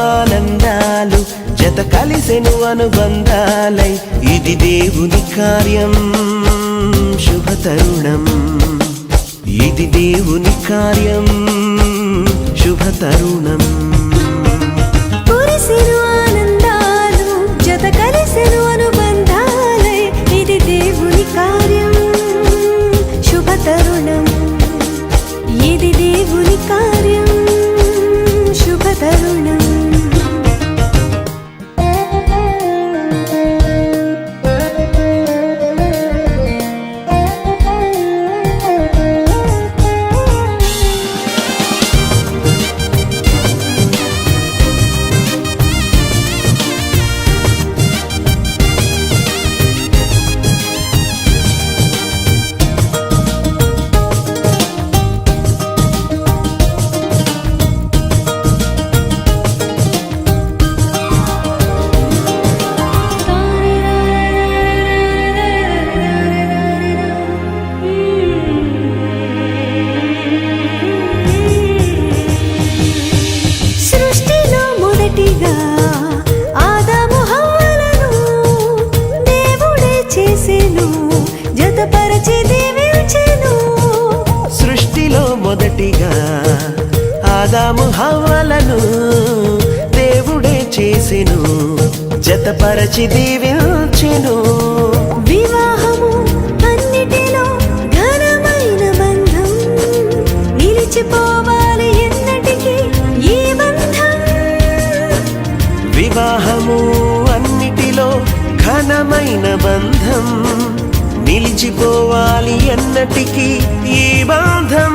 ఆనందాలు జత కలిసెను అనుబంధాలై ఇది దేవుని కార్యం శుభ తరుణం ఇది దేవుని కార్యం శుభ తరుణం కురిసెను ఆనందాలు జత కలిసెను అనుబంధాలై ఇది దేవుని కార్యం శుభ తరుణం ఇది దేవుని కార్యం శుభ తరుణం సృష్టిలో మొదటిగా ఆదాము హవ్వలను దేవుడే చేసెను జతపరచి దీవించెను వివాహము అన్నిటిలో ఘనమైన బంధం నిలిచిపోవాలి ఎన్నటికీ ఈ బంధం వివాహము అన్నిటిలో ఘనమైన బంధం నిలిచిపోవాలి ఎన్నటికీ ఈ బంధం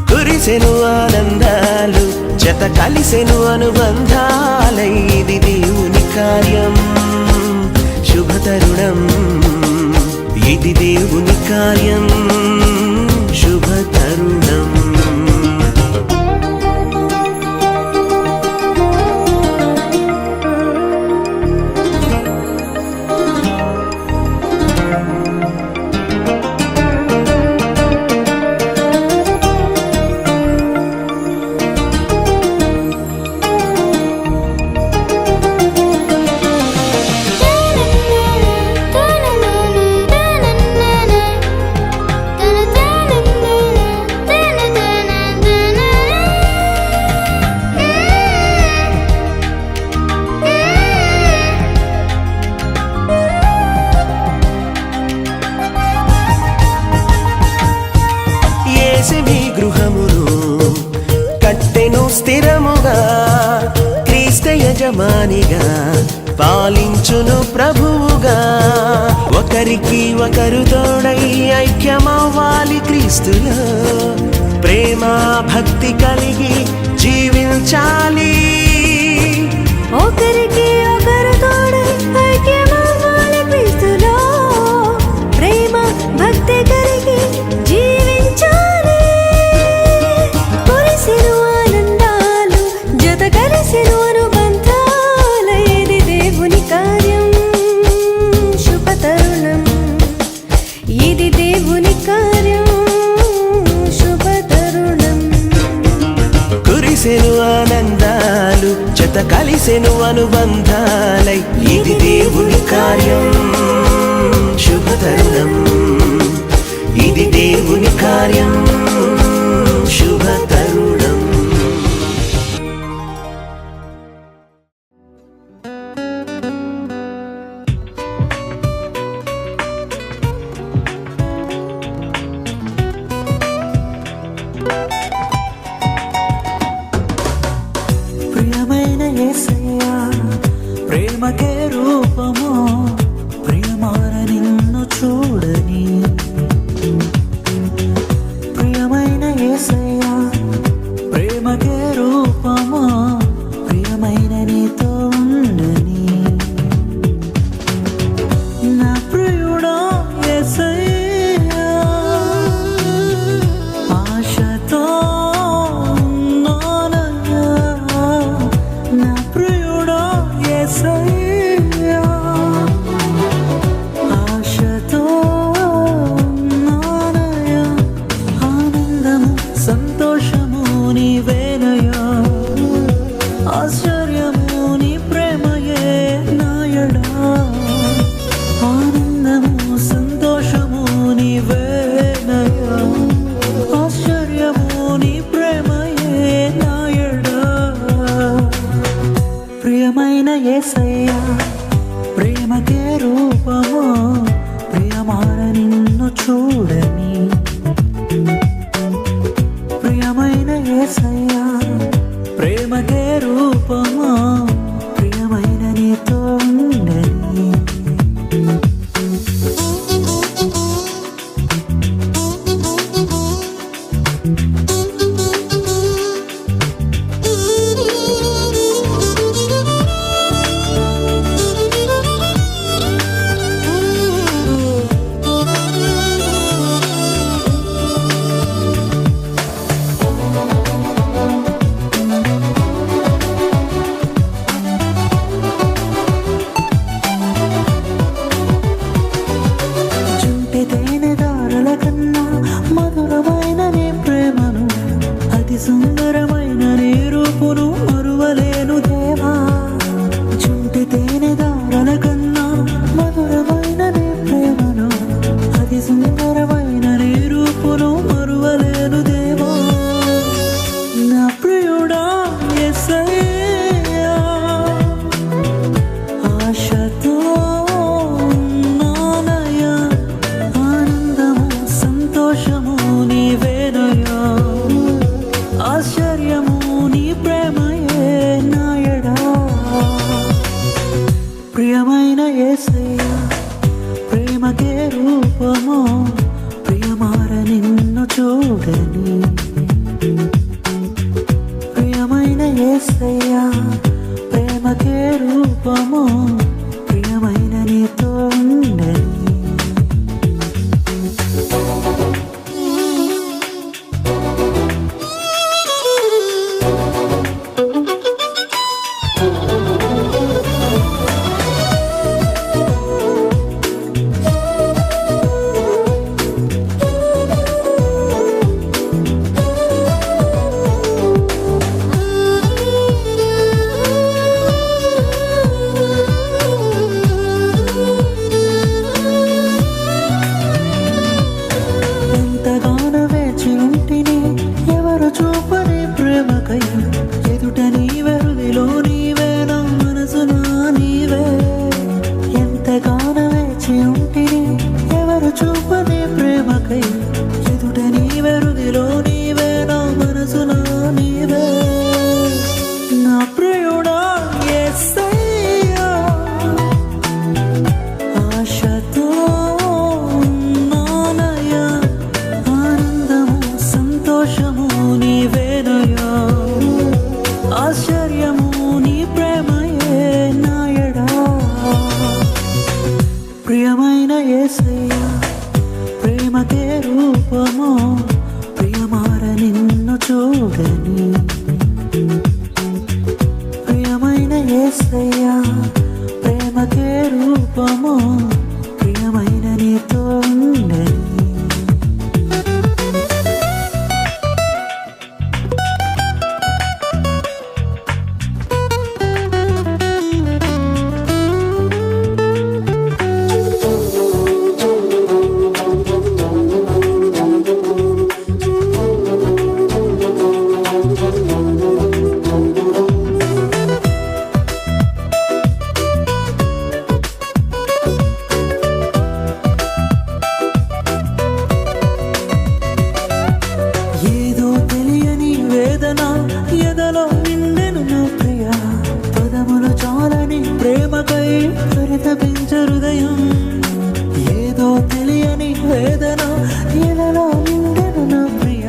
కురిసెను ఆనందాలు జత కలిసెను అనుబంధాలై ఇది దేవుని కార్యం శుభ తరుణం ఇది దేవుని కార్యం శుభ తరుణం స్థిరముగా క్రీస్తు యజమానిగా పాలించును ప్రభువుగా ఒకరికి ఒకరు తోడై ఐక్యమవ్వాలి క్రీస్తులో ప్రేమ భక్తి కలిగి జీవించాలి ఒకరికి ఒకరు తోడై ఐక్యమవ్వాలి క్రీస్తులో ప్రేమ భక్తి కలిగి జీవించాలి కురిసెను ఆనందాలు జత కలిసెను అనుబంధాలై ఇది దేవుని కార్యం శుభ తరుణం ఇది దేవుని కార్యం శుభ తరుణం కురిసెను ఆనందాలు జత కలిసెను అనుబంధాలై ఇది దేవుని కార్యం శుభ తరుణం ఇది దేవుని కార్యం శుభ తరుణం ప్రేమకే రూపము ప్రియమార నిన్ను చూడని ప్రియమైన యేసయ్యా ప్రేమకే రూపము ప్రియమైన నీతో ఉండని నా ప్రియుడా యేసయ్యా ఆశతో ఉన్నానయ్యా నా ప్రియుడా యేసయ్యా ఆశతో ఉన్నానయ్యా ఆనందము సంతోషము నీవేనయ్యా ఆశ్చర్యము నీ ప్రేమయే నాయడా ఆనందము సంతోషము నీవేనయ్యా ఆశ్చర్యము నీ ప్రేమయే నాయడా ప్రియమైన యేసయ్యా ప్రేమకే రూపము ప్రియమార నిన్ను చూడని ప్రియమైన యేసయ్యా ప్రేమకే రూపము ప్రియమైన నీతో ఉండని చుంటి తేనెదారుల కన్నా మధురమైన నీ ప్రేమను అతి సుందరమైన నీ రూపును మరువలేను దేవా చుంటి తేనెదారుల కన్నా మధురమైన నీ ప్రేమను అతి సుందరమైన నీ రూపును మరువలేను దేవా నా ప్రియుడా యేసయ్యా ఆశతో ఉన్నానయ్యా ఆనందము సంతోషము నీవేనయ్యా ఆశ్చర్యము నీ ప్రేమయే నాయడా ప్రియమైన యేసయ్యా ప్రేమకే రూపము ప్రియమార నిన్ను చూడని ప్రియమైన యేసయ్యా ప్రేమకే రూపము ప్రియమైన నీతో ఉండని ఎంతగానో వేచి ఉంటిని ఎవరు చూపని ప్రేమకై ఎదుట నీవెరుదిలో నీవే నా మనసునా నీవే ఎంతగానో వేచి ఉంటిని ఎవరు చూపని ప్రేమకై ఎదుట నీవెరుదిలో నీవే నా మనసునా నీవే నా ప్రియుడా యేసయ్యా ఆశతో ఉన్నానయ్యా ఆనందము సంతోషము నీవేనయ్యా ఆశ్చర్యము నీ ప్రేమయే నాయడా ప్రియమైన యేసయ్యా ప్రేమకే రూపము ప్రియమార నిన్ను చూడని ప్రియమైన యేసయ్యా ప్రేమకే రూపము ప్రియమైన నీతో ఉండని ప్రేమకై పరితపించే హృదయం. ఏదో తెలియని వేదన ఎలలో నిండెను నా ప్రియ,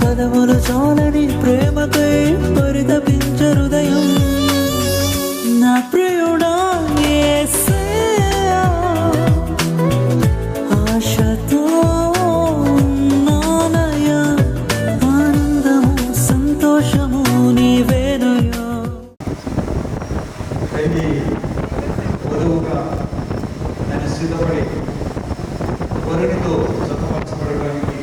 పదములు చాలని ప్రేమకై పరితపించే హృదయం. నా ప్రియుడా యేసయ్యా, ఆశతో ఉన్నానయ్యా, ఆనందము సంతోషము నీవేనయ్యా. వధువుగా ఆయన సిద్ధపడి వరునితో జతపరచబడడానికి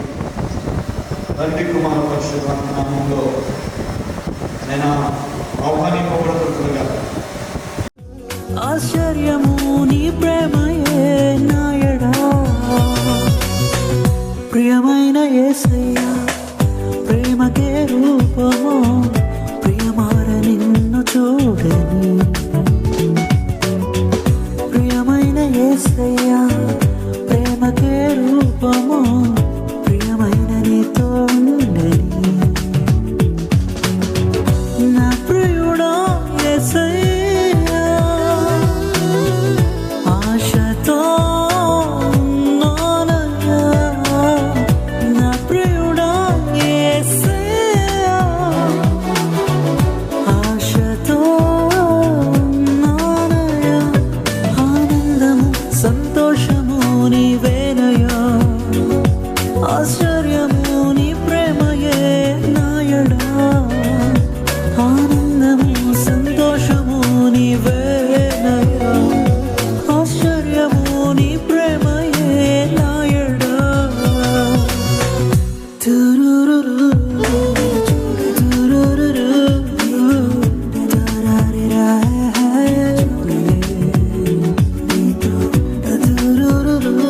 తండ్రి కుమార పరిశుద్ధ నామంలో నేను ఆహ్వానింపబడుతుండగా ఆశ్చర్యము నీ ప్రేమయే నాయడా, ప్రియమైన యేసయ్యా, ప్రేమకే రూపము, ప్రియమార నిన్ను చూడని. ప్రియమైన యేసయ్యా, ప్రేమకే రూపము, ప్రియమైన నీతో ఉండని. నా ప్రియుడా యేసయ్యా, ఆశతో ఉన్నానయ్యా, నా ప్రియుడా యేసయ్యా, ఆశతో ఉన్నానయ్యా, ఆనందము సంతోషము నీవేనయ్యా. ఆశ్చర్యము నీ ప్రేమయే నాయడా, ఆనందము సంతోషము నీవేనయ్యా. ఆశ్చర్యము నీ ప్రేమయే నాయడా. తురురురు, తురురురు, తరారిరా, తురురురు,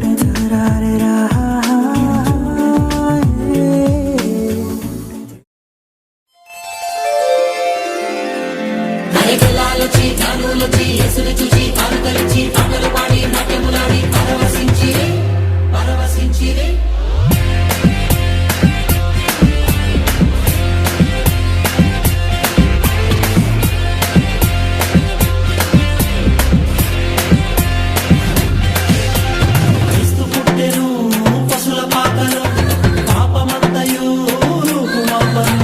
తరారిరా. అరగలాలొచ్చి ధ్యానులొచ్చి యేసుని చూసి ఆరుదలించి పాటలు పాడి నాట్యములాడి పరవశించిరే పరవశించిరే. క్రీస్తు పుట్టెను పశుల పాకలో, పాపమంతయు రూపుమాపను,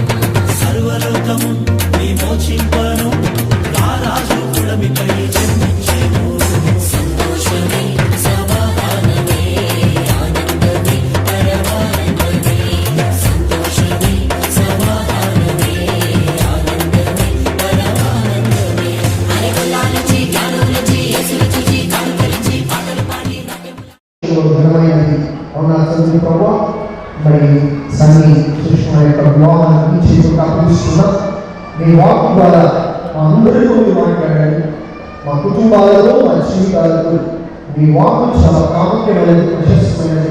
సర్వలోకము విమోచింపను, నా రాజు పుడమిపై జన్మించెను. సంతోషమే సమాధానమే ఆనందమే పరమానందమే, సంతోషమే సమాధానమే ఆనందమే పరమానందమే. అరగలాలొచ్చి ధ్యానులొచ్చి యేసుని చూసి ఆరుదలించి పాటలు పాడి ఘనమైనది. అవునా చదువు ప్రభావ మరి సన్ని కృష్ణ యొక్క వివాహాన్ని చేతులకు అప్పగిస్తున్నాం. మీ వాక్ ద్వారా మా అందరితో మీరు మాట్లాడండి. మా కుటుంబాలలో మా జీవితాలకు మీ వాక్ చాలా ప్రాముఖ్యమైనది, ప్రశస్తమైనది.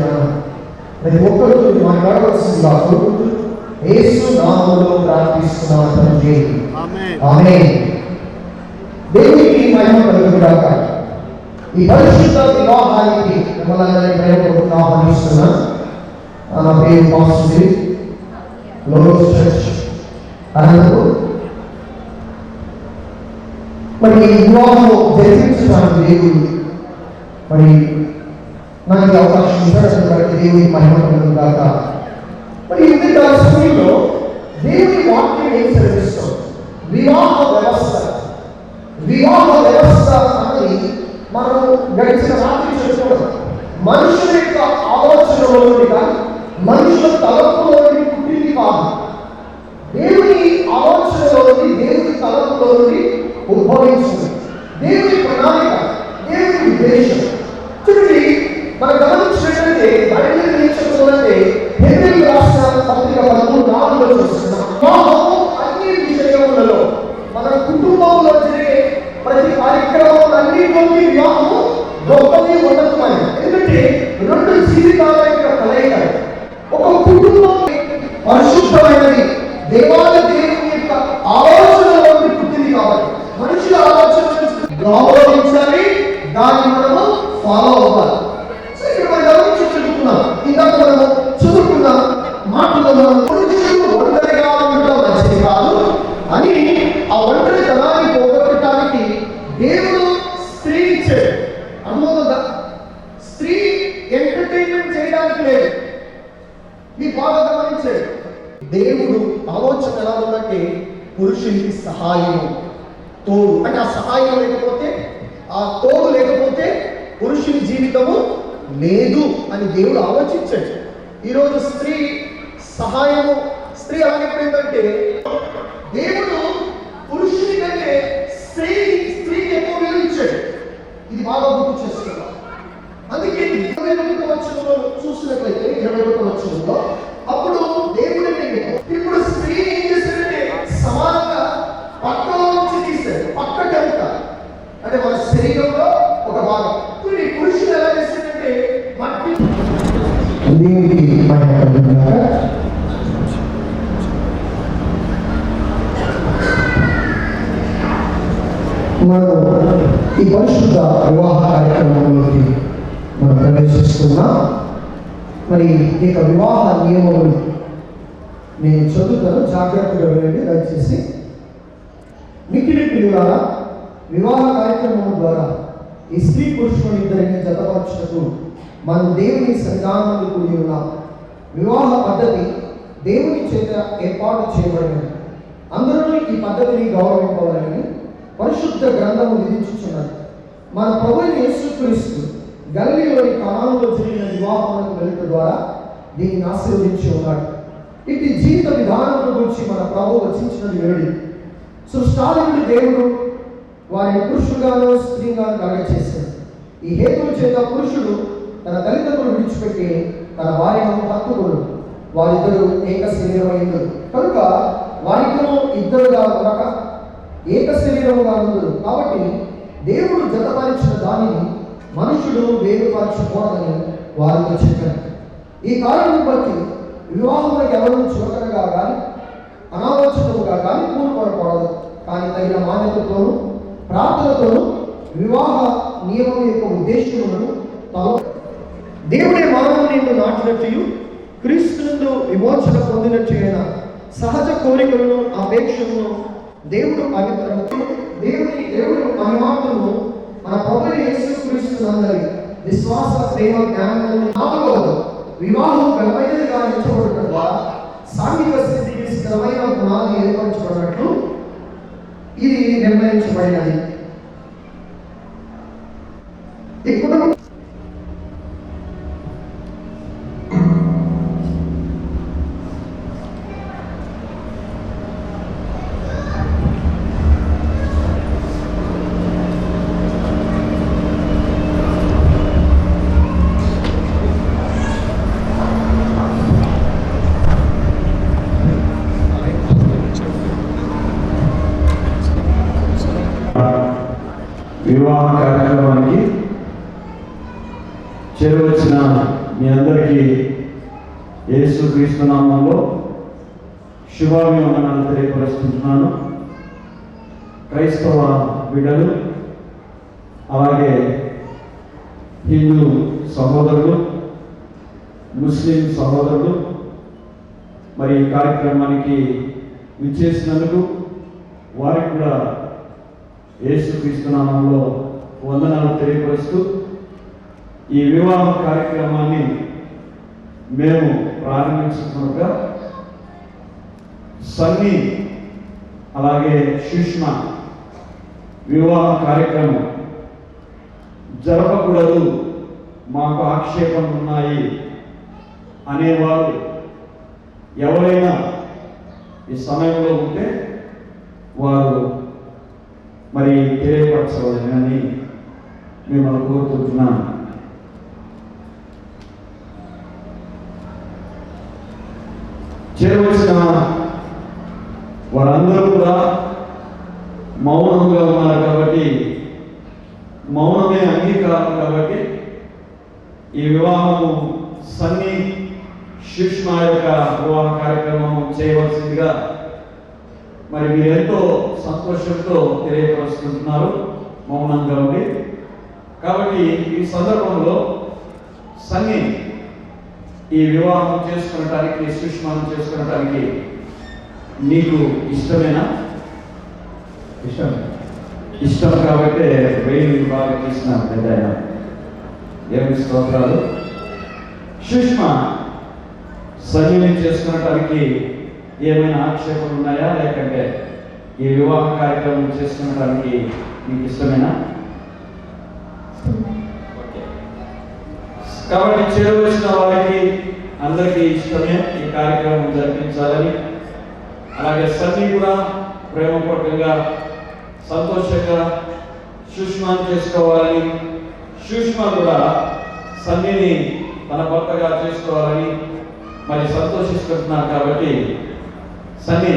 ప్రతి ఒక్కరితో మీరు మాట్లాడవలసిందిగా కోరుకుంటూ యేసు నామములో ప్రార్థిస్తున్నాను తండ్రి, ఆమేన్. దేవునికి మహిమ కలుగుగాక. ఈ పరిశుద్ధ వివాహానికి మిమ్మల్ని ప్రేమపూర్వకంగా ఆహ్వానిస్తున్నా. నా పేరు మాస్టర్ లోరోస్ చర్చ్ అనంతపూర్. మరి ఈ వివాహం జరిపించడానికి దేవుడు మరి నాకు ఈ అవకాశం ఇవ్వడం బట్టి దేవుడికి మహిమ కలుగుగాక. మరి ఇంత సమయంలో దేవుని వాక్యం ఏం చదివిస్తాం? వివాహ వ్యవస్థ అన్నది మనం గడిచిన రాత్రి చెప్పుకోవడం. మనుషుల యొక్క ఆలోచనలో నుండి కానీ మనుషుల తలంపులో నుండి పుట్టింది కాదు. దేవుని ఆలోచనలో నుండి, దేవుని తలంపులో నుండి ఉద్భవించింది. దేవుని ప్రణాళిక, దేవుని ఉద్దేశం. చూడండి, మనం గమనించినట్లయితే బైబిల్ ఏం చెప్తుందంటే, హెబ్రీయులకు రాసిన పత్రిక 13:4 చూస్తున్నాం. వివాహము అన్ని విషయములలో, మన కుటుంబంలో జరిగే ప్రతి కార్యక్రమాలన్నింటిలోకి వివాహము గొప్పది, ఉన్నతమైనది. ఎందుకంటే రెండు జీవితాల యొక్క కలయిక. ఒక కుటుంబం పరిశుద్ధమైనది, దేవుని యొక్క ఆలోచనలో పుట్టింది కాబట్టి మనుషుల ఆలోచన గౌరవించాలి, దాన్ని మనము ఫాలో అవ్వాలి. సో ఇక్కడ పురుషునికి సహాయము, తోడు. అంటే ఆ సహాయం లేకపోతే, ఆ తోడు లేకపోతే పురుషుని జీవితము లేదు అని దేవుడు ఆలోచించాడు. ఈరోజు స్త్రీ సహాయము, స్త్రీ ఎలాగైపోయిందంటే దేవుడు పురుషుని కంటే స్త్రీకి ఎక్కువ విలువ ఇచ్చాడు. ఇది బాగా గుర్తు చేసుకున్నాం. అందుకే 21వ వచనంలో చూసినట్లయితే 21వ వచనంలో అప్పుడు దేవుడు ఇప్పుడు స్త్రీ ఏం చేశాడంటే సమానంగా పక్కలో నుంచి తీశాడు. పక్కటంత అంటే మన శరీరంలో ఒక భాగం. ఇప్పుడు ఈ పురుషుడు ఎలా చేశాడంటే మట్టి దేవుడికి మహిమ కలుగుగాక. మనం ఈ పరిశుద్ధ వివాహ కార్యక్రమంలోకి మనం ప్రవేశిస్తున్నాం. మరి ఇక వివాహ నియమములు నేను చదువుతాను, జాగ్రత్తగా వినండి దయచేసి. మిక్కిలి పిల్లలారా, వివాహ కార్యక్రమం ద్వారా ఈ స్త్రీ పురుషులు ఇద్దరిని జతపరచుటకు మనం దేవుని సన్నిధానంలో కూడి ఉన్నాం. వివాహ పద్ధతి దేవుని చేత ఏర్పాటు చేయబడినది. అందరూ ఈ పద్ధతిని గౌరవింపవాలని పరిశుద్ధ గ్రంథము విధించుచున్నది. మన ప్రభువైన యేసుక్రీస్తు గలిలయలోని కానానులో జరిగిన వివాహములకు వెలుట ద్వారా దీనిని ఆశీర్వదించి ఉన్నాడు. ఇటు జీవిత విధానం గురించి మన ప్రభు రచించినది వినడి. సృష్టాధికుడి దేవుడు వారిని పురుషుడుగాను స్త్రీగాను కలగచేశాడు. ఈ హేతువు చేత పురుషుడు తన తల్లిదండ్రులు విడిచిపెట్టి తన భార్యను హత్తుకుడు, వారిద్దరూ ఏక శరీరమైంది కనుక వారిద్దరూ ఇద్దరుగా ఉండక ఏక శరీరముగా ఉందరు. కాబట్టి దేవుడు జతపరిచిన దానిని మనుషుడు వేరుపరచకూడదని వారితో చెప్పారు. ఈ కారణం బట్టి వివాహంలోకి ఎవరు చులకనగా కానీ అనాలోచితముగా కానీ కూడుకోనకూడదు. కానీ తగిన మాన్యతతోనూ ప్రార్థనతోనూ వివాహ నియమం యొక్క ఉద్దేశములను దేవుడే మానవుని నిన్ను నాటినట్టు క్రీస్తునందు విమోచన పొందినట్టు అయిన సహజ కోరికలను అపేక్షలను దేవుడు మహిమాత్మను మన ప్రభువైన యేసుక్రీస్తునందరి విశ్వాస ప్రేమ జ్ఞానములను. 4వది, వివాహం ఘనమైనదిగా ఎంచబడటం ద్వారా సాంఘిక స్థితికి స్థిరమైన గుణాలు ఏర్పరచబడినట్లు ఇది నిర్ణయించబడినది. ఇప్పుడు వివాహ కార్యక్రమానికి చేరవచ్చిన మీ అందరికీ యేసుక్రీస్తు నామంలో శుభాభివందనాలు తెలియపరుస్తున్నాను. క్రైస్తవ బిడ్డలు, అలాగే హిందూ సహోదరులు, ముస్లిం సహోదరులు మరి ఈ కార్యక్రమానికి విచ్చేసినందుకు వారికి కూడా యేసుక్రీస్తు నామంలో వందనాలు తెలియపరుస్తూ ఈ వివాహ కార్యక్రమాన్ని మేము ప్రారంభించుకున్నగా సన్నీ అలాగే సుష్మా వివాహ కార్యక్రమం జరపకూడదు, మాకు ఆక్షేపణలు ఉన్నాయి అనేవారు ఎవరైనా ఈ సమయంలో ఉంటే వారు మరి తెలియపరచవలనని మిమ్మల్ని కోరుకుంటున్నాను. చేరవలసిన వారందరూ కూడా మౌనంగా ఉన్నారు కాబట్టి, మౌనమే అంగీకారం కాబట్టి ఈ వివాహము సన్నీ సుష్మా యొక్క వివాహ కార్యక్రమం చేయవలసిందిగా మరి మీరెంతో సంతోషంతో తెలియపరుస్తున్నారు మౌనంగా ఉండి. కాబట్టి ఈ సందర్భంలో సన్నీ ఈ వివాహం చేసుకునటానికి, సుష్మాను చేసుకునటానికి నీకు ఇష్టమేనా? ఇష్టం కాబట్టి వెయ్యి బాగా తీసిన పెద్ద ఏమి స్తోత్రాలు. సుష్మా సన్నిని చేసుకునటానికి ఏమైనా ఆక్షేపణలు ఉన్నాయా, లేకంటే ఈ వివాహ కార్యక్రమం చేసుకునడానికి మీకు ఇష్టమేనా? ఓకే. కాబట్టి చేరవలసిన వారికి అందరికీ ఇష్టమే ఈ కార్యక్రమం జరిపించాలని, అలాగే సన్నీ కూడా ప్రేమపూర్వకంగా సంతోషంగా సుష్మాను చేసుకోవాలని, సుష్మా కూడా సన్నీని తన భర్తగా చేసుకోవాలని మరి సంతోషిస్తున్నారు. కాబట్టి సన్నీ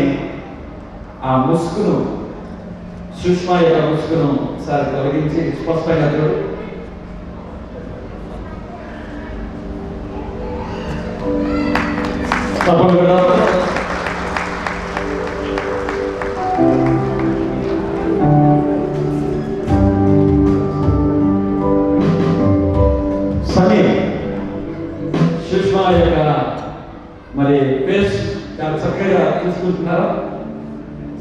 ఆ ముసుగును, సుష్మా యొక్క ముసుగును ఒకసారి తొలగించి స్పష్టంగా చూడు. తప్పకుండా సన్నీ సుష్మా యొక్క మరి ఫేస్ చాలా చక్కగా చూసుకుంటున్నారా?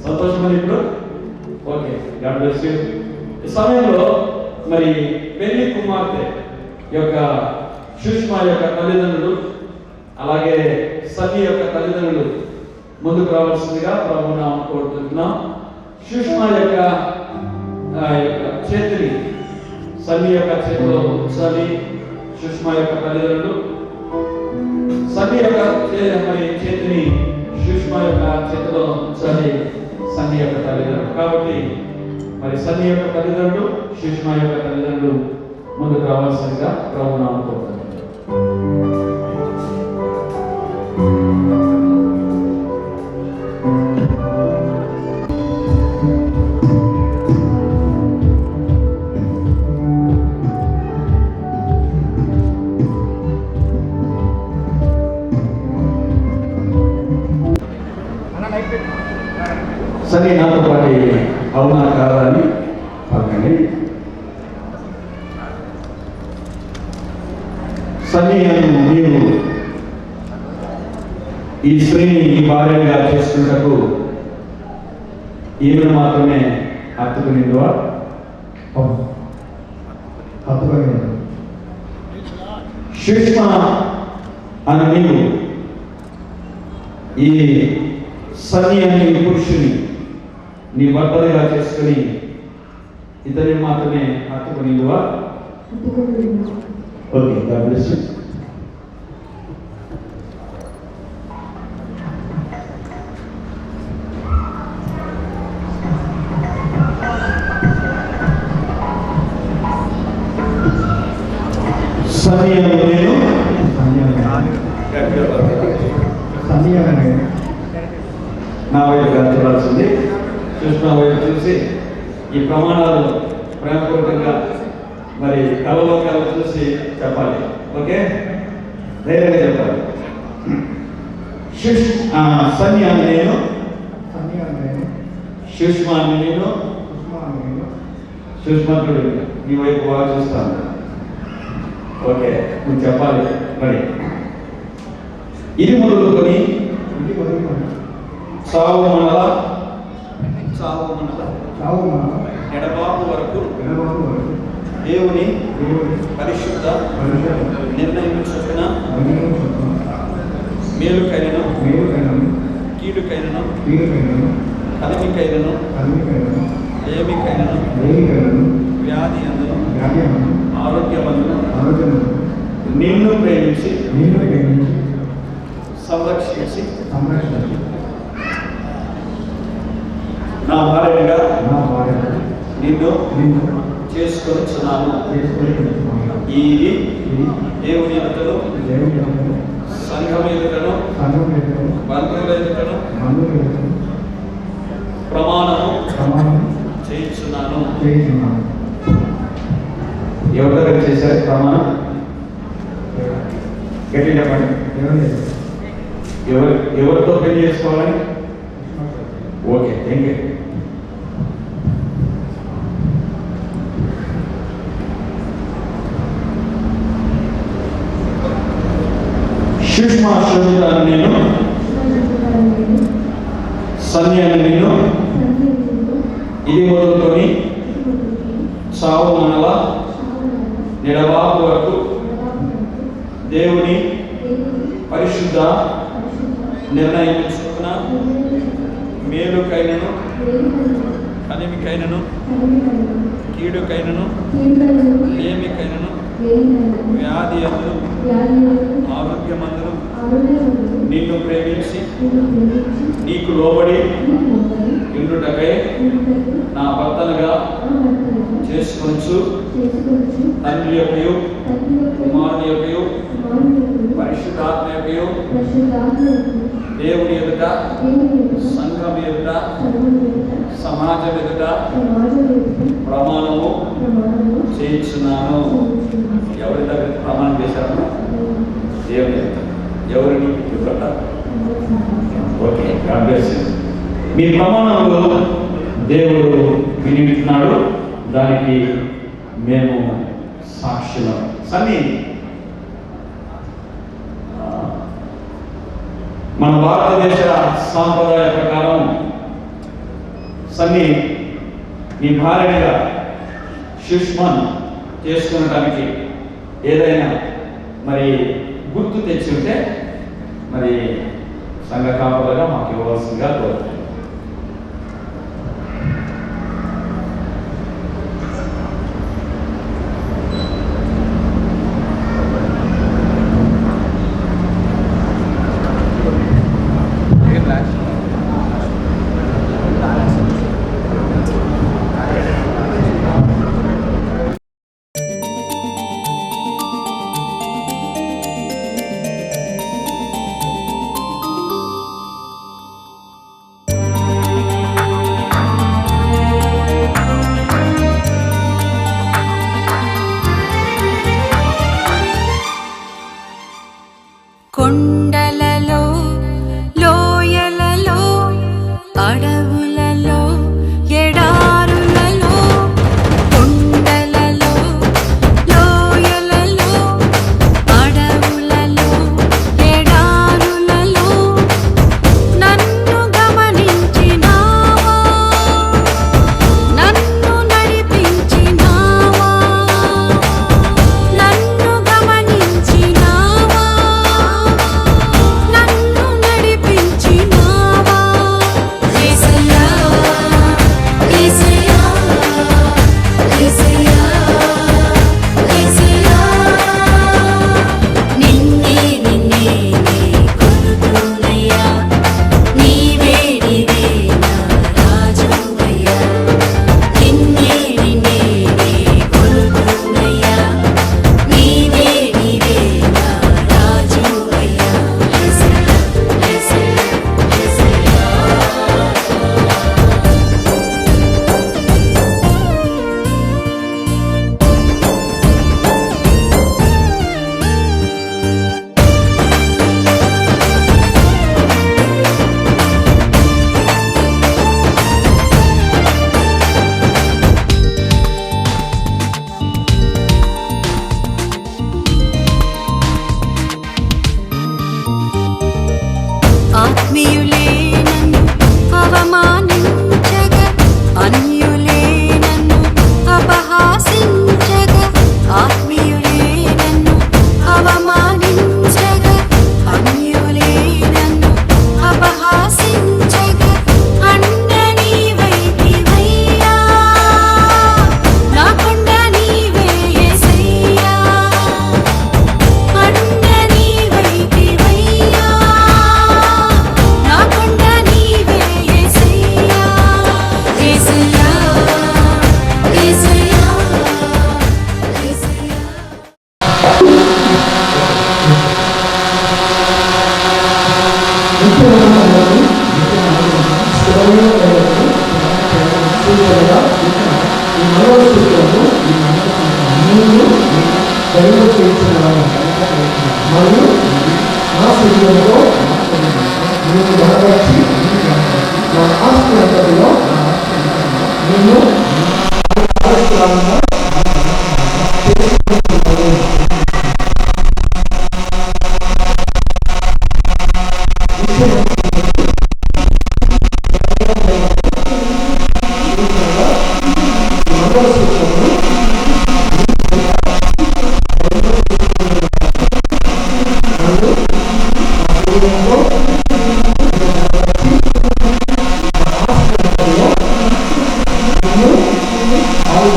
సంతోషమని ఇప్పుడు ఓకే, గాడ్ బ్లెస్ యూ. ఈ సమయంలో మరి పెళ్లి కుమార్తె యొక్క సుష్మా యొక్క తల్లిదండ్రులు అలాగే సన్నీ యొక్క తల్లిదండ్రులు ముందుకు రావాల్సిందిగా ప్రభువుని కోరుతున్నాం. సుష్మా యొక్క చేతిని సన్నీ యొక్క చేతిలో ఉంచాలి. సుష్మా యొక్క తల్లిదండ్రులు సన్నీ యొక్క మరి చేతిని సుష్మా యొక్క చేతిలో ఉంచాలి. సన్నీ యొక్క తల్లిదండ్రులు కాబట్టి మరి సన్నీ యొక్క తల్లిదండ్రులు సుష్మా యొక్క తల్లిదండ్రులు ముందుకు రావాల్సిందిగా ప్రభువుని కోరుతున్నాం. సరే, నాతో పాటు అవునా కాదా అని పలకండి. సన్నీ అను నీవు ఈ స్త్రీని ఈ భార్యగా చేసుకున్నటకు ఈమెను మాత్రమే హత్తుకునిందువా? సుష్మా అను నీవు ఈ సన్నీ అనే పురుషుని నీ భర్తగా చేసుకుని ఇతని మాత్రమే హత్తుకునిందువా? Okay, God bless you. Sunny అను నేను నా వైపు చూడాల్సింది. చూసిన వైపు చూసి ఈ ప్రమాణాలు ప్రేమపూర్వకంగా మరి కళలో చూసి చెప్పాలి. ఓకే, ధైర్యంగా చెప్పాలి. సన్నీ అని నేను, సుష్మా అని నేను, సుష్మంతుడు ఈ వైపు బాగా చూస్తాను. ఓకే, నువ్వు చెప్పాలి. మరి ఇది మొదలుకొని చావు మనల ఎడబాపు వరకు దేవుని పరిశుద్ధ నిర్ణయం చొప్పున మేలుకైనను కీడుకైనను కలిమికైనను ఏమికైనను వ్యాధి అందును ఆరోగ్యమందును నిన్ను ప్రేమించి సంరక్షించి నా భార్యగా నిన్ను చేసుకొనిచున్నాను. ఈ దేవుని ఎదుటను సంఘం ఎదుటను బంధువుల ఎదుటను ప్రమాణము చేయించున్నాను. ఎవరి దగ్గర చేశారు ప్రమాణం? గట్టి చెప్పండి. ఎవరితో పెళ్లి చేసుకోవాలని? Okay, thank you. సుష్మా శ్రమితాను నేను, సన్నీ అని నేను ఇది మొదలుకొని చావు మనల నిడబాపు వరకు దేవుని పరిశుద్ధ నిర్ణయం చొప్పున మేలుకైనను కలిమికైనను కీడుకైనను లేమికైనను వ్యాధి అందును ఆరోగ్యమందును నిన్ను ప్రేమించి నీకు లోబడి ఇండుటకై నా భర్తలుగా చేసుకొచ్చు తండ్రి యొక్కయు కుమారుని యొక్కయు పరిశుద్ధాత్మ యొక్కయు దేవుని ఎదుట సంఘం ఎదుట సమాజం ఎదుట ప్రమాణము చేయించున్నాను. ఎవరి దగ్గర ప్రమాణం చేశారు? దేవుని ఎదుట. ఎవరిని ఎదుట? Okay, God bless you. మీ ప్రమాణంలో దేవుడు వినిపిస్తున్నాడు, దానికి మేము సాక్షులం. సన్నీ మన భారతదేశ సాంప్రదాయ ప్రకారం సన్నీ నీ భార్యగా సుష్మాన్ చేసుకునడానికి ఏదైనా మరి గుర్తు తెచ్చి ఉంటే మరి సంఘ కాపులుగా మాకు ఇవ్వాల్సిందిగా కోరుతున్నాను.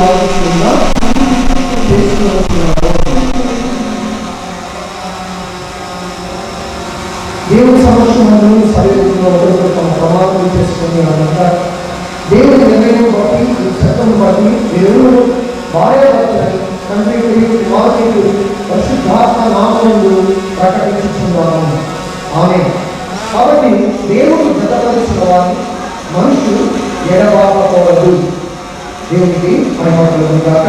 ఆలోచన చేసుకుంటున్నారో దేవుని సమక్షంలో సరిగ్గా ఒకరితో తమ ప్రమాణం చేసుకుని అనంతా దేవుని నిర్ణయం బట్టి ఈ చట్టం బట్టి దేవుడు భార్యాభర్తలని తండ్రికి కుమారునికి పరిశుద్ధాత్మ నామములు ప్రకటించుతున్నాము. ఆమె కాబట్టి దేవుడు జతపరిచిన వారిని మనుషులు ఎడబాపకూడదు. దేవునికి మహిమ కలుగును గాక.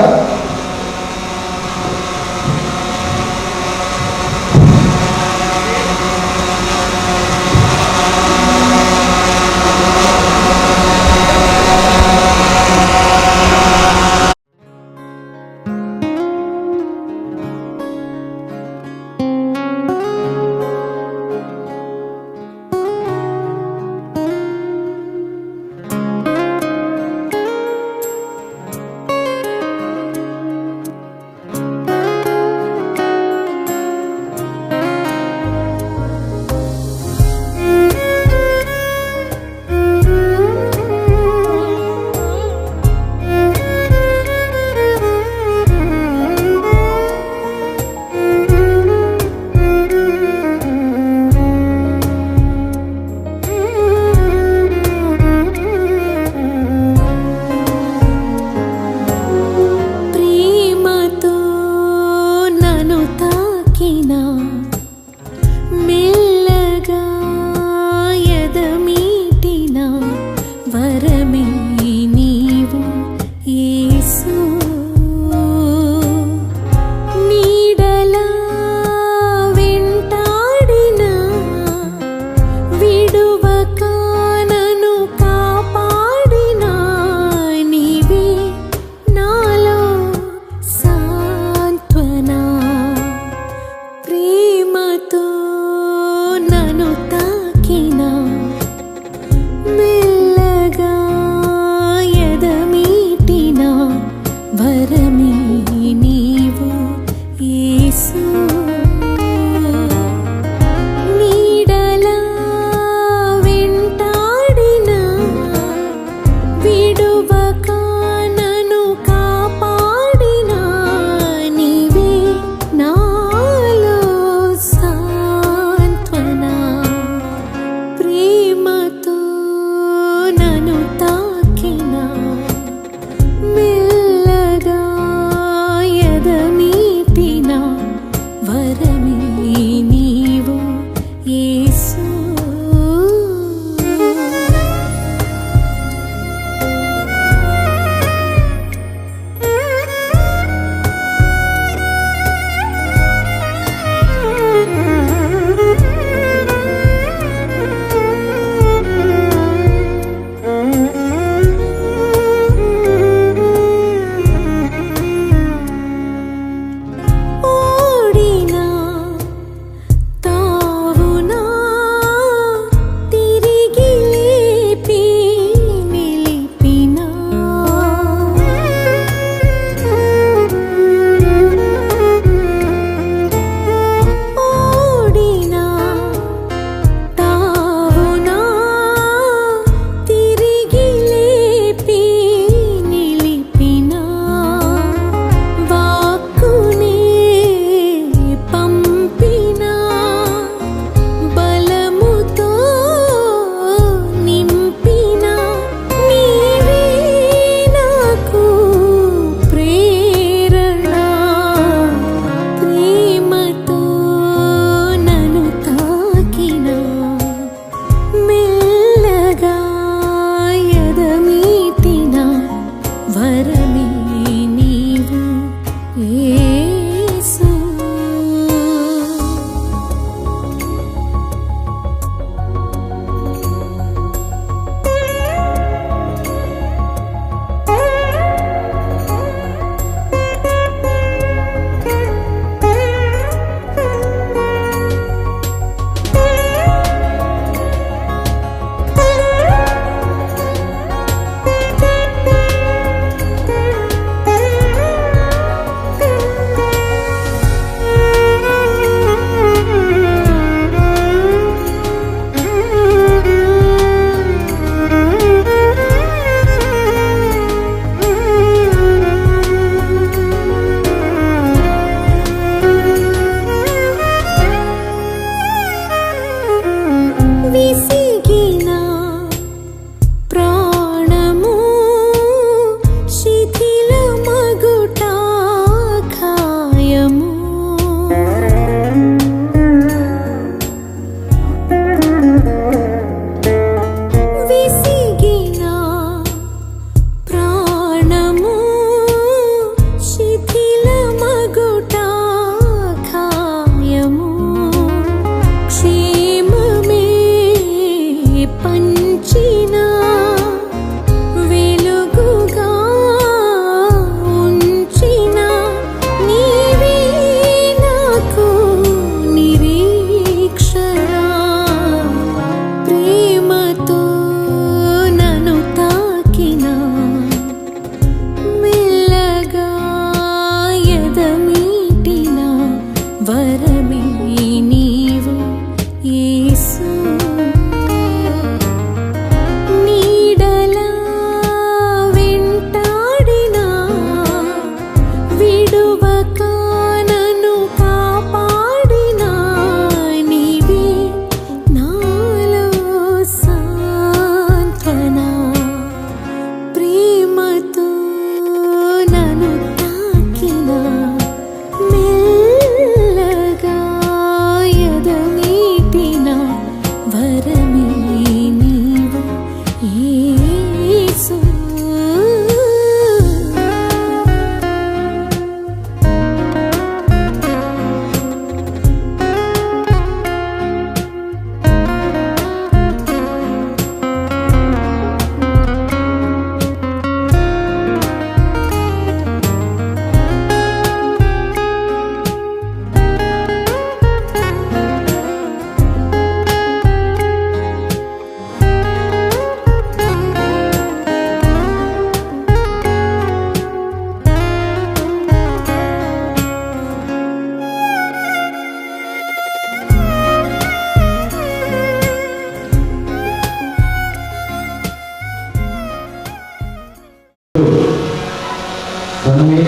సన్ని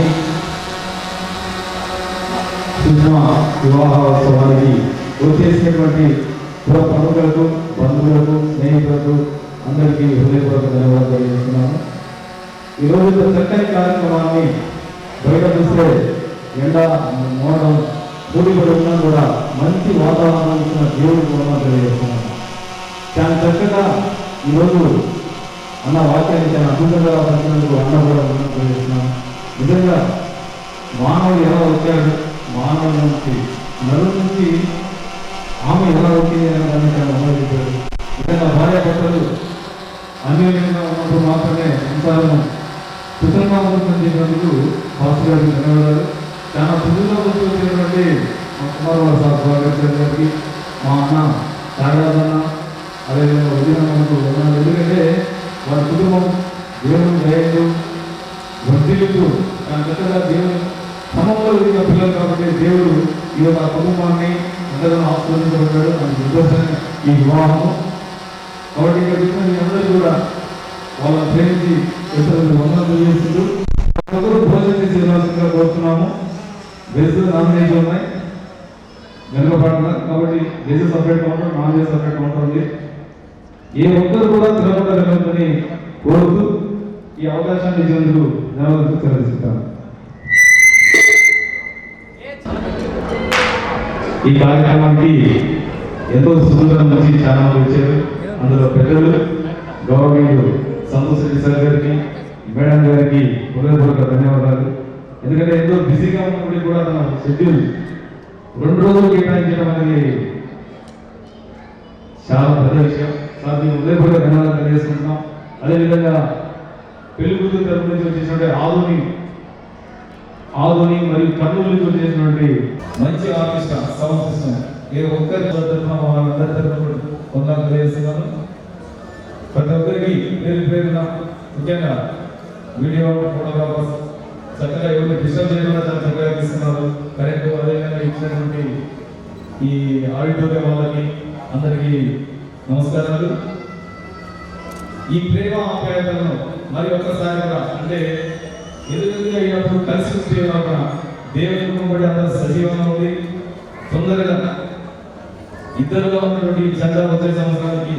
సుష్మా వివాహోత్సవానికి వచ్చేసినటువంటి ప్రముఖులకు, బంధువులకు, స్నేహితులకు అందరికీ హృదయపూర్వక ధన్యవాదాలు తెలియజేస్తున్నాను. ఈరోజు చక్కని కార్యక్రమాన్ని బయట చూస్తే ఎండ మోడడం కూడిపడి ఉన్నా కూడా మంచి వాతావరణం ఇచ్చిన దేవుడు కూడా తెలియజేస్తున్నాను. చాలా చక్కగా ఈరోజు అన్న వాక్యాన్ని చాలా అద్భుతంగా పంచినందుకు అన్న కూడా తెలియజేస్తున్నాను. నిజంగా మానవుడు ఎలా వచ్చాడు, మానవుడి నుంచి నలుగు నుంచి ఆమె ఎలా వచ్చింది అనే దాన్ని చాలా అమలుపరిచారు. నిజంగా భార్యాభర్తలు అన్యోన్యంగా ఉన్నప్పుడు మాత్రమే సంసారం సుఖంగా ఉంటుందని చెప్పినందుకు పాస్టర్ గారికి ధన్యవాదాలు. చాలా సుఖంగా వచ్చేటువంటి మా కుమార్ సార్ గారికి, మా అన్న సాగరాజన్న, అదేవిధంగా ఉద్యోగంకు ఉన్నాను. ఎందుకంటే వారి కుటుంబం దేవుని దయలు వర్ధిల్లుతూ చాలా చక్కగా దేవుని క్రమంలో ఎదిగిన పిల్లలు కాబట్టి దేవుడు ఈ యొక్క కుటుంబాన్ని ఎంతగానో ఆస్వాదించబడ్డాడు. దానికి ఉద్దేశం ఈ వివాహము. కాబట్టి ఇక్కడ వచ్చిన మీ అందరూ కూడా వాళ్ళని ప్రేమించి వందలు తెలియజేస్తూ భోజనం చేసి వెళ్ళాల్సిందిగా కోరుతున్నాము. వెజ్ నాన్ వెజ్ ఉన్నాయి వెనుకబడిన, కాబట్టి veg separate counter, non veg separate counter ఉంది. ఏ ఒక్కరు కూడా తినకుండా వెళ్ళొద్దని కోరుతూ ఈ అవకాశాన్ని ఇచ్చినందుకు ధన్యవాదాలు తెలియజేస్తాను. ఈ కార్యక్రమానికి ఎంతో సుదూరం నుంచి చాలా మంది వచ్చారు. అందులో పెద్దలు గౌరవనీయులు సంతోష్ రెడ్డి సార్ గారికి, మేడం గారికి హృదయపూర్వక ధన్యవాదాలు. ఎందుకంటే ఎంతో బిజీగా ఉన్నప్పటికీ కూడా తన షెడ్యూల్ 2 రోజులు కేటాయించడం అనేది చాలా పెద్ద విషయం. సార్ మేము హృదయపూర్వక ధన్యవాదాలు తెలియజేస్తున్నాం. అదేవిధంగా పెళ్లి కూతురు తరపు నుంచి వచ్చేసినటువంటి ఆధుని మరియు కర్నూలు నుంచి వచ్చేసినటువంటి మంచి ఆర్కెస్ట్రా సౌండ్ సిస్టమ్ ఏ ఒక్కరి తరఫున వాళ్ళందరి తరఫున వందలు తెలియజేస్తున్నాను. ప్రతి ఒక్కరికి పేరున ముఖ్యంగా వీడియో ఫోటోగ్రాఫర్స్ చక్కగా ఎవరిని డిస్టర్బ్ చేయకుండా చాలా చక్కగా తీస్తున్నారు. కరెక్ట్ అదేవిధంగా ఇచ్చినటువంటి ఈ ఆడిటోరియం వాళ్ళకి అందరికీ నమస్కారాలు. ఈ ప్రేమ ఆప్యాయతలను మరి ఒక్కసారి కూడా అంటే ఎదురుగా అయినప్పుడు కలిసి ఉంటే దేవుని కుటుంబడి అందరూ సజీవంగా ఉంది. తొందరగా ఇద్దరుగా ఉన్నటువంటి చంద్ర వచ్చే సంవత్సరానికి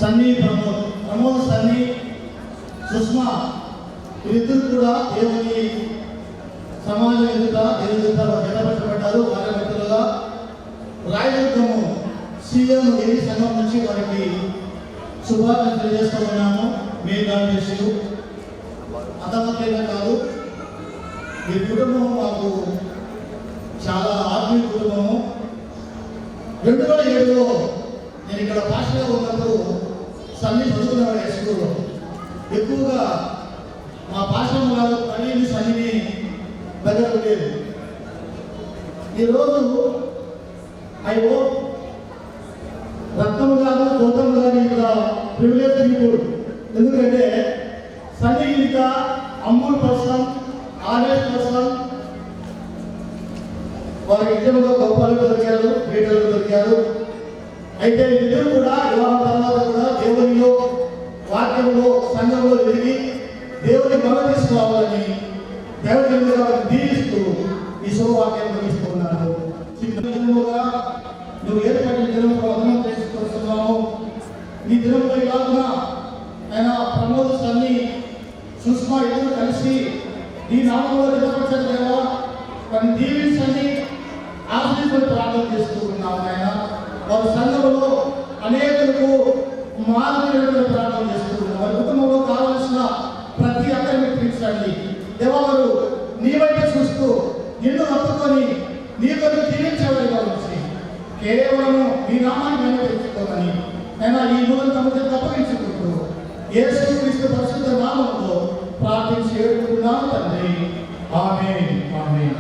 సన్నీ ప్రమోద్ సన్నీ సుష్మా వీరిద్దరు కూడా దేవుని సమాజం ఎదుట జతపరచబడ్డారు. కార్యకర్తలుగా రాయదుర్గము సీఎం ఏది సంఘం నుంచి వారికి శుభాకాంక్షలు తెలియజేస్తూ ఉన్నాము. మీ గాంధీషులు అంతమాత్రమే కాదు, మీ కుటుంబం మాకు చాలా ఆత్మీయ కుటుంబము. 2007లో నేను ఇక్కడ పాస్టర్గా ఉన్నప్పుడు సన్నీ చదువుకునేవాడు హై స్కూల్లో. ఎక్కువగా మా పాస్టర్ గారు పనిని సన్నిని దగ్గర ఉండేది. ఈరోజు అయ్యో రత్నం గారు గౌతమ్ గారు ఇక్కడ ప్రివిలేజ్ పీపుల్. ఎందుకంటే సన్నీ ఇంకా అమూల్ పర్సన్, ఆనెస్ట్ పర్సన్, వారికి నిజంగా గొప్పలు దొరికారు, లీడర్లు దొరికారు. అయితే ఇద్దరు కూడా వివాహం తర్వాత కూడా దేవునిలో, వాక్యంలో, సంఘంలో ఎదిగి దేవుని బలం తీసుకోవాలని దేవుని దీవిస్తూ ఈ శుభవాక్యం ముగిస్తున్నాను. నువ్వు ఏర్పడిన దినంలో వదనం చేసుకొస్తున్నావు. ఈ దినంలో కాకుండా ఆయన ప్రమోద్ సన్నీ సుష్మా ఇద్దరు కలిసి ఈ నామంలో నిలబడతారు కదా, కానీ దీవించండి, ఆశీర్వాద ప్రార్థన చేస్తూ ఉన్నాము. ఆయన వారి సంఘంలో అనేకులకు మాదిరిగా ప్రార్థన చేస్తూ ఉన్నారు. వారి కుటుంబంలో కావలసిన ప్రతి అక్కడిని తీర్చండి. దేవారు నీ వైపు చూస్తూ నిన్ను హత్తుకొని నీ కొరకు జీవించేవారిగా వచ్చి కేవలం నీ నామాన్ని మేము తెచ్చుకోమని నేను ఈ నూనె తమకు అప్పగించుకుంటూ యేసుక్రీస్తు పరిశుద్ధ నామంలో ప్రార్థించి వేడుకుంటున్నాను తండ్రి. ఆమేన్, ఆమేన్.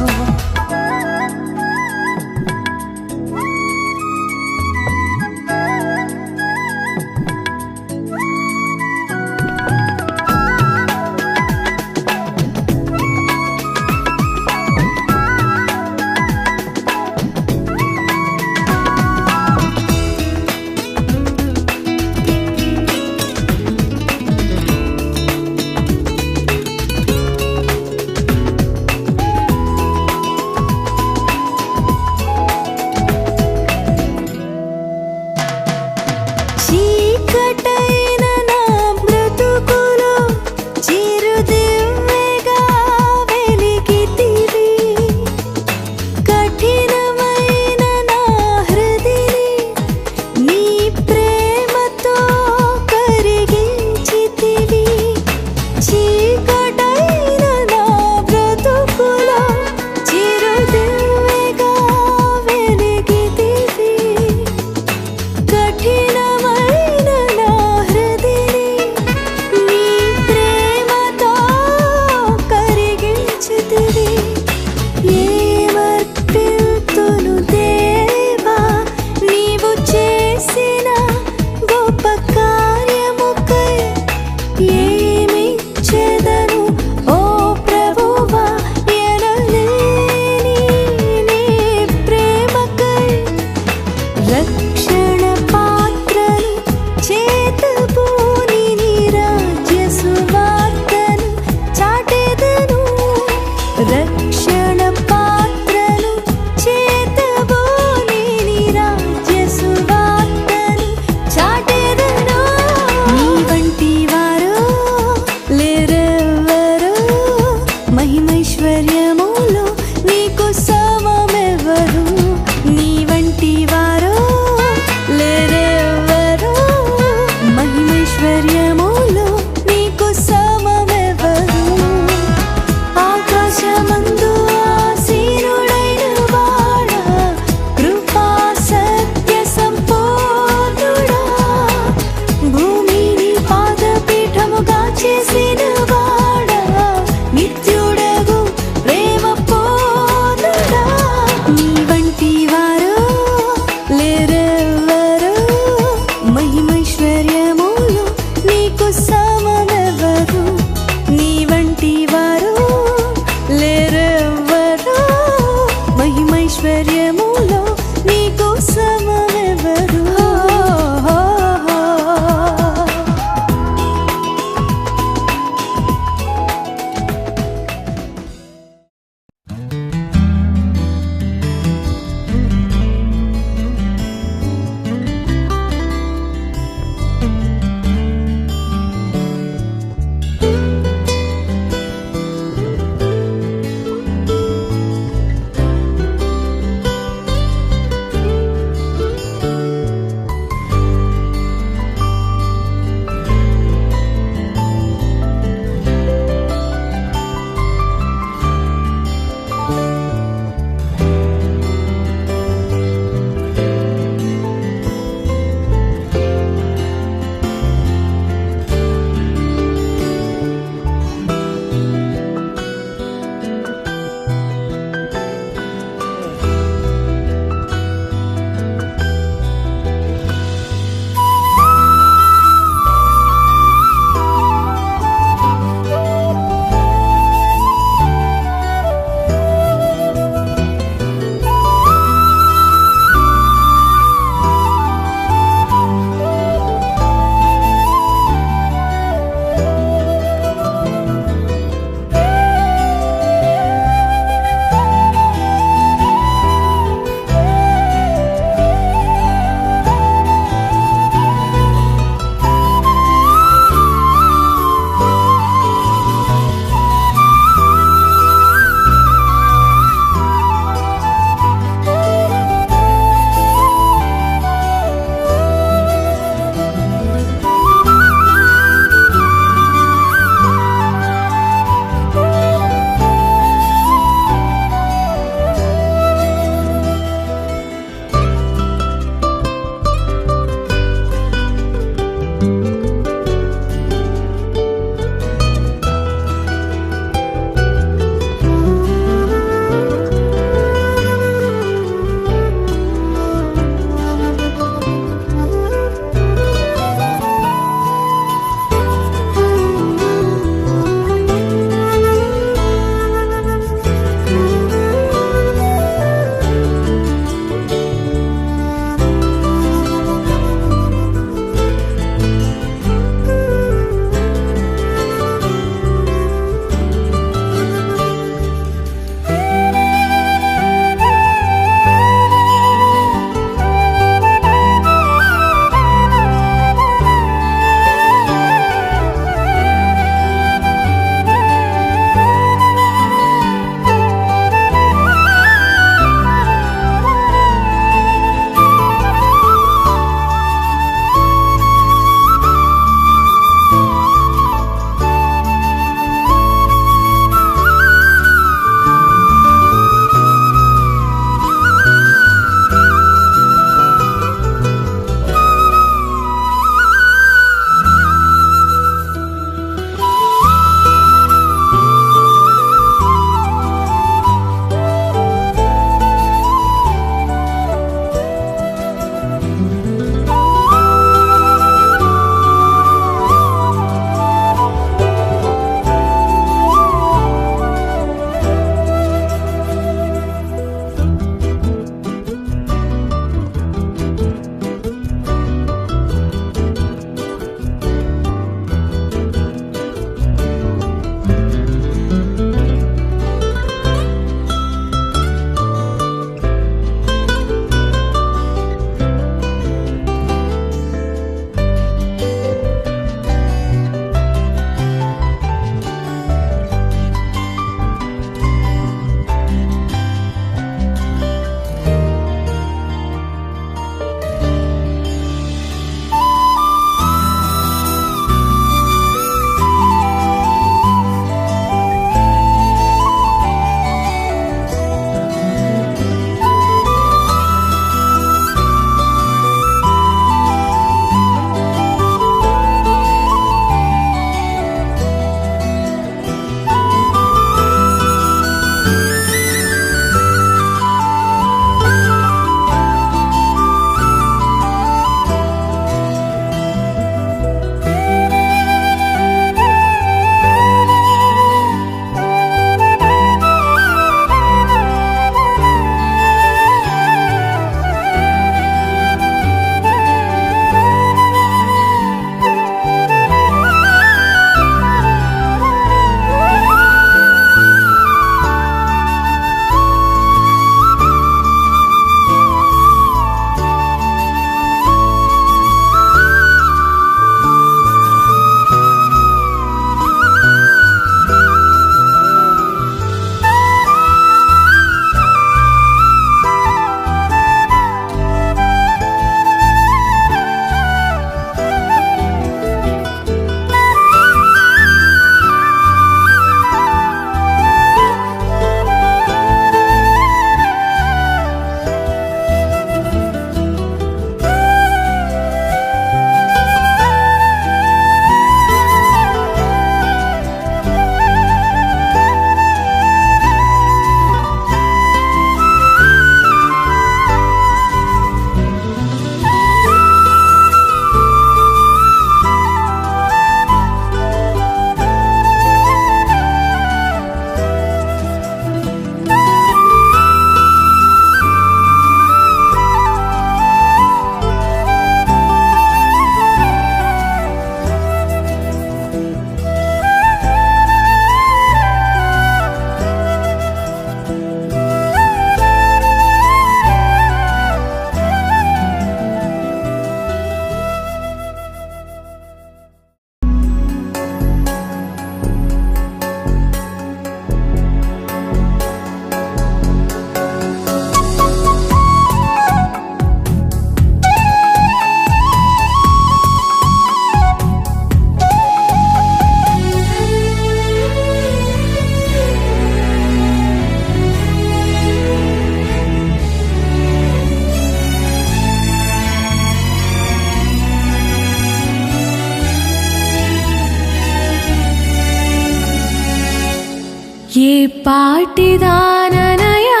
ఏ పాటిదాననయా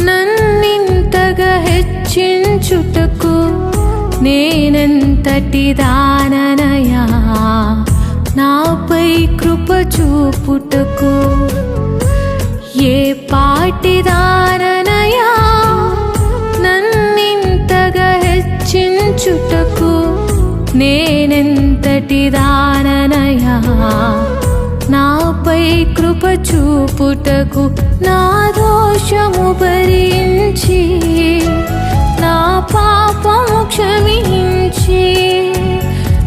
నన్నింతగా హెచ్చించుటకు, నేనెంతటి దాననయా నాపై కృప చూపుటకు. ఏ పాటిదాననయా నన్నింతగా హెచ్చించుటకు, నేనెంతటి దాననయా నాపై కృప చూపుటకు. నా దోషము భరించి నా పాపము క్షమించి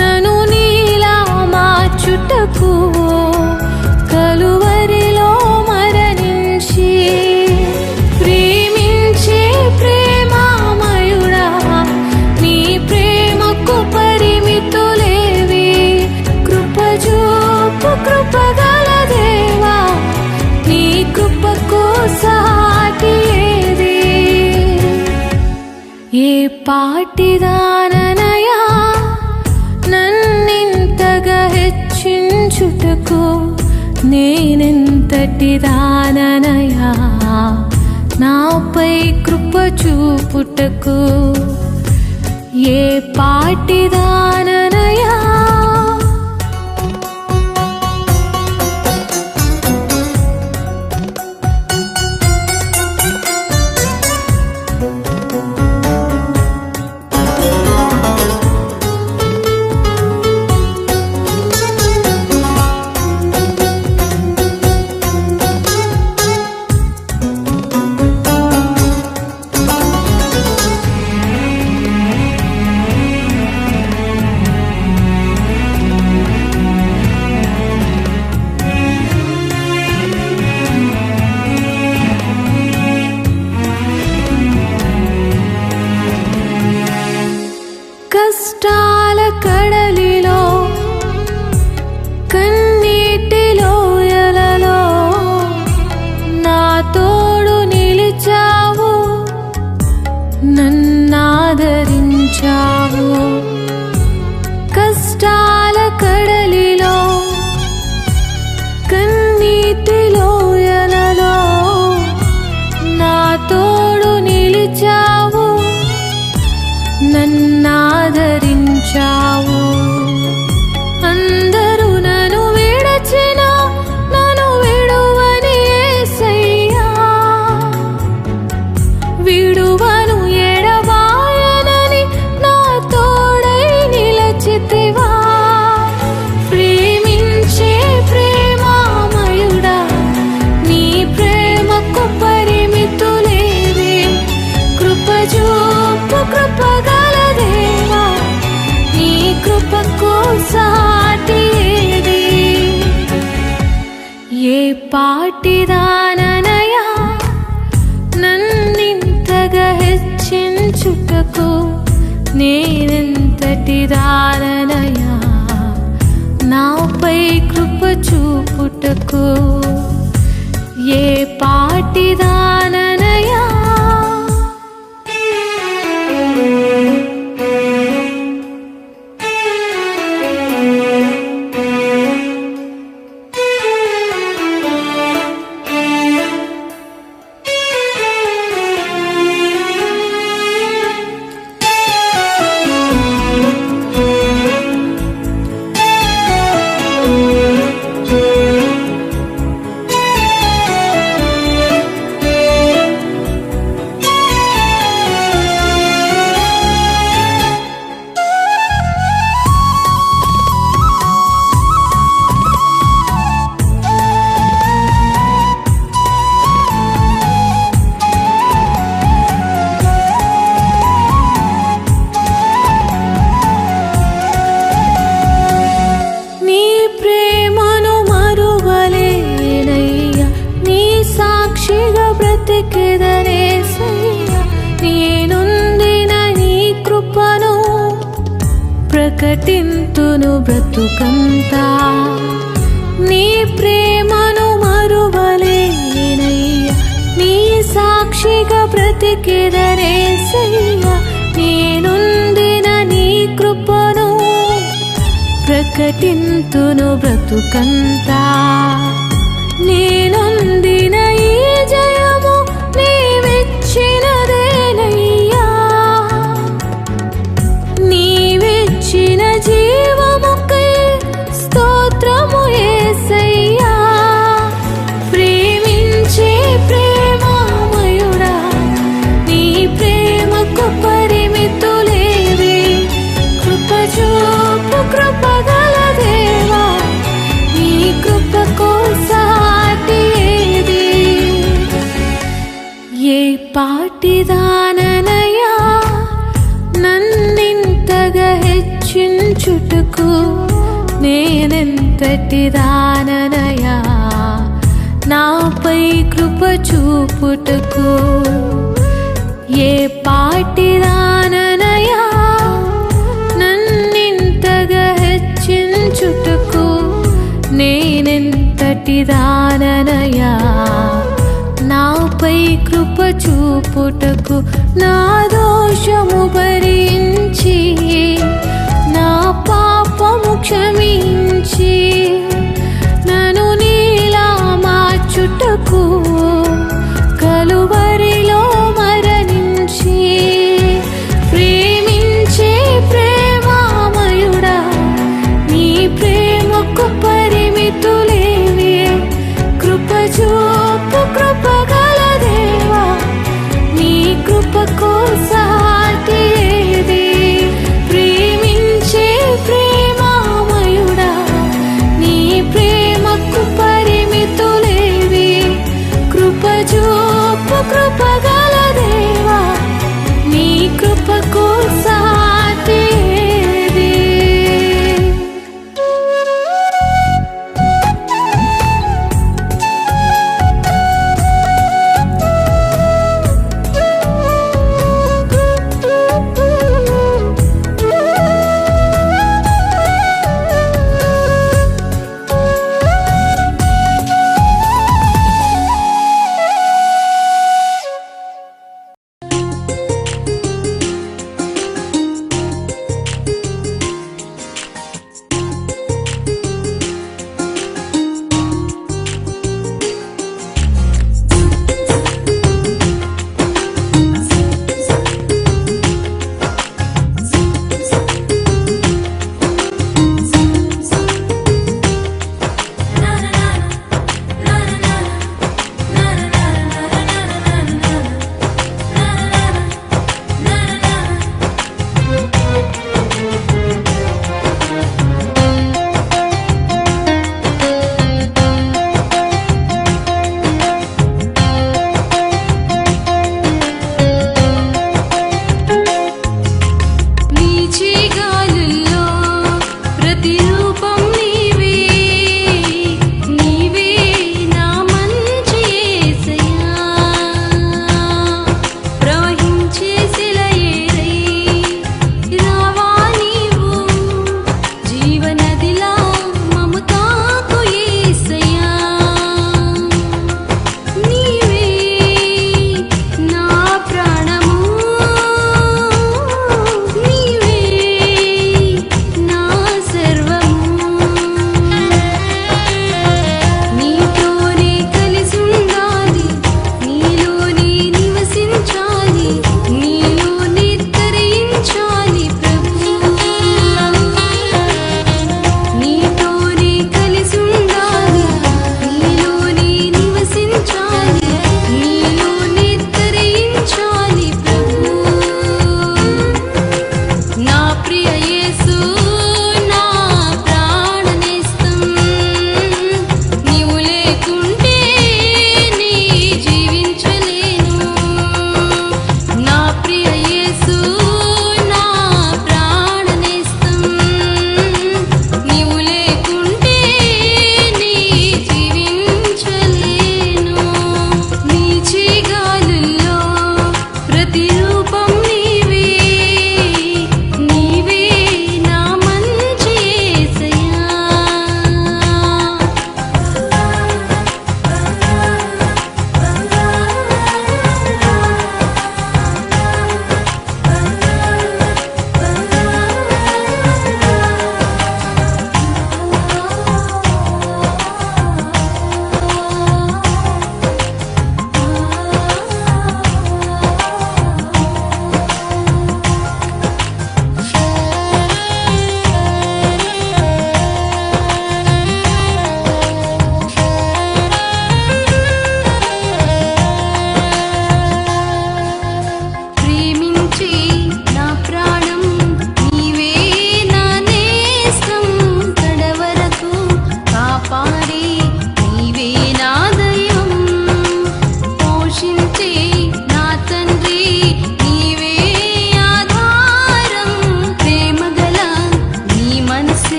నన్ను నీలా మార్చుటకు కలువరిలో మరణించి ప్రేమించే ప్రేమామయుడా, నీ ప్రేమకు పరిమితులేవి. కృపజూపు కృపగల దేవా, నీ కృపకు సాటి ఏది? ఏ పాటిదాననయా నన్నింతగా హెచ్చించుటకు, నేనెంతటి దాననయా నాపై కృప చూపుటకు. ఏ పాటిదాననయా కష్టాల కడలిలో కన్నీటిలో ఎలలో నా తోడు నిలిచావు, నన్నాదరించావు. కష్టాల కడలిలో కన్నీటిలో ఎలలో నా తోడు నిలిచావు, నన్నాదరించావు. అందరూ నన్ను విడచినా నన్ను విడువని యేసయ్యా, విడువను ఎడబాయనని నా తోడై నిలచితివా. ప్రేమించే ప్రేమామయుడా, నీ ప్రేమకు పరిమితులేవి. కృపజూపు కృపగల దేవా, నీ కృపకు సాటి ఏది? ఏ పాటిదాననయా నన్నింతగా హెచ్చించుటకు, నేనెంతటి దాననయా నాపై కృప చూపుటకు. ఏ పాటిదాననయా ప్రకటింతును బ్రతుకంతా. నీ ప్రేమను మరువలేనయ్యా, నీ సాక్షిగా బ్రతికెదనేసయ్యా. నేనుందిన నీ కృపను ప్రకటింతును బ్రతుకంతా. నేనొందిన ఈ జయము నీవిచ్చినదేనయ్యా. నీవిచ్చిన జీవముకై స్తోత్రము యేసయ్యా. ప్రేమించే ప్రేమామయుడా, నీ ప్రేమకు పరిమితులేవి. కృప చూపు కృపగల దేవా, నీ కృపకు సాటి ఏది? ఏ పాటిదాననయ్యా నన్నింతగా హెచ్చించుటకు, నేనెంతటి దాననయ్యా నాపై కృప చూపుటకు. ఏ పాటిదాననయ్యా నన్నింతగా హెచ్చించుటకు, నేనెంతటి దాననయ్యా నాపై కృప చూపుటకు. నా దోషము భరించి, నా పాపము క్షమించి, నన్ను నీలా మార్చుటకు కలువరిలో మరణించి. ప్రేమించే ప్రేమామయుడా, నీ ప్రేమకు పరిమితులేవి. కృప చూపు కృపగల దేవా, నీ కృపకు సాటి ఏది? ప్రేమించే ప్రేమామయుడా, నీ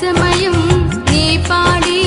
సమయం నీ పాడి